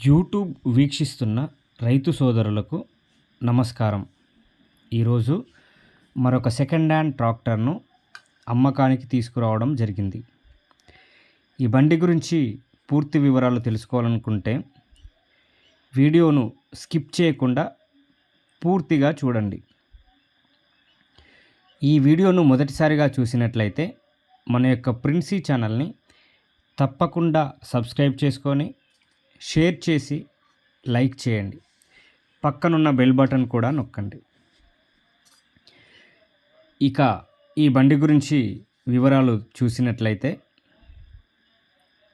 YouTube వీక్షిస్తున్న రైతు సోదరులకు నమస్కారం. ఈరోజు మరొక సెకండ్ హ్యాండ్ ట్రాక్టర్ను అమ్మకానికి తీసుకురావడం జరిగింది. ఈ బండి గురించి పూర్తి వివరాలు తెలుసుకోవాలనుకుంటే వీడియోను స్కిప్ చేయకుండా పూర్తిగా చూడండి. ఈ వీడియోను మొదటిసారిగా చూసినట్లయితే మన యొక్క ప్రిన్సీ ఛానల్ని తప్పకుండా సబ్స్క్రైబ్ చేసుకొని షేర్ చేసి లైక్ చేయండి. పక్కనున్న బెల్ బటన్ కూడా నొక్కండి. ఇక ఈ బండి గురించి వివరాలు చూసినట్లయితే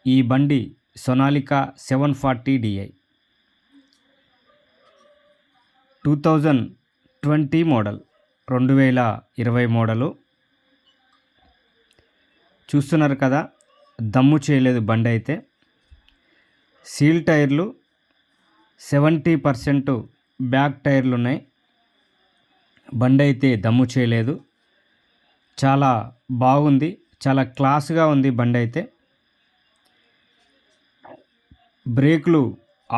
ఈ బండి సొనాలికా 740 DI 2020 మోడల్, 2020 మోడలు. చూస్తున్నారు కదా, దమ్ము చేయలేదు బండి అయితే. సీల్ టైర్లు 70% బ్యాక్ టైర్లు ఉన్నాయి. బండి అయితే దమ్ము చేయలేదు. చాలా బాగుంది, చాలా క్లాస్గా ఉంది బండి అయితే. బ్రేకులు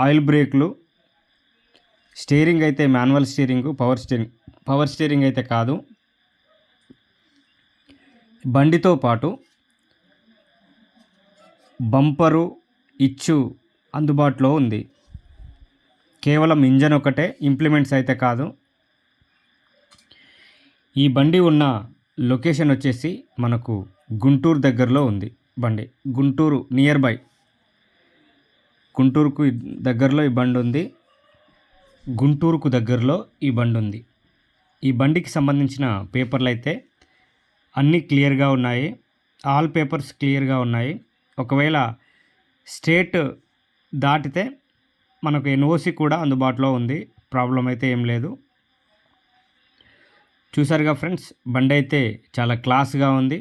ఆయిల్ బ్రేకులు, స్టీరింగ్ అయితే మాన్యువల్ స్టీరింగ్, పవర్ స్టీరింగ్ అయితే కాదు. బండితో పాటు బంపరు ఇచ్చు అందుబాటులో ఉంది. కేవలం ఇంజన్ ఒకటే, ఇంప్లిమెంట్స్ అయితే కాదు. ఈ బండి ఉన్న లొకేషన్ వచ్చేసి మనకు గుంటూరు దగ్గరలో ఉంది. బండి గుంటూరు నియర్ బై, గుంటూరుకు దగ్గరలో ఈ బండి ఉంది. గుంటూరుకు దగ్గరలో ఈ బండి ఉంది. ఈ బండికి సంబంధించిన పేపర్లు అయితే అన్నీ క్లియర్గా ఉన్నాయి. ఆల్ పేపర్స్ క్లియర్గా ఉన్నాయి. ఒకవేళ స్టేట్ దాటితే మనకు ఎన్ఓసి కూడా అందుబాటులో ఉంది. ప్రాబ్లం అయితే ఏం లేదు. చూసారుగా ఫ్రెండ్స్, బండి అయితే చాలా క్లాస్గా ఉంది.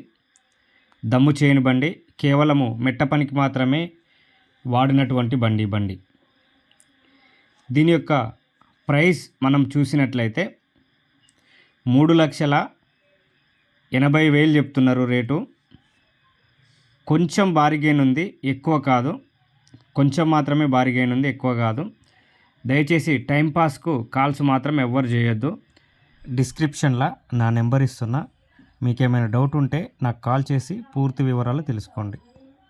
దమ్ము చేయని బండి, కేవలము మెట్ట పనికి మాత్రమే వాడినటువంటి బండి. దీని యొక్క ప్రైస్ మనం చూసినట్లయితే 3,80,000 చెప్తున్నారు రేటు. కొంచెం బారిగైన్ ఉంది, ఎక్కువ కాదు. కొంచెం మాత్రమే బారిగైన్ ఉంది, ఎక్కువ కాదు. దయచేసి టైంపాస్కు కాల్స్ మాత్రం ఎవ్వరు చేయొద్దు. డిస్క్రిప్షన్లో నా నెంబర్ ఇస్తున్నా. మీకేమైనా డౌట్ ఉంటే నాకు కాల్ చేసి పూర్తి వివరాలు తెలుసుకోండి.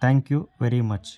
Thank you very much.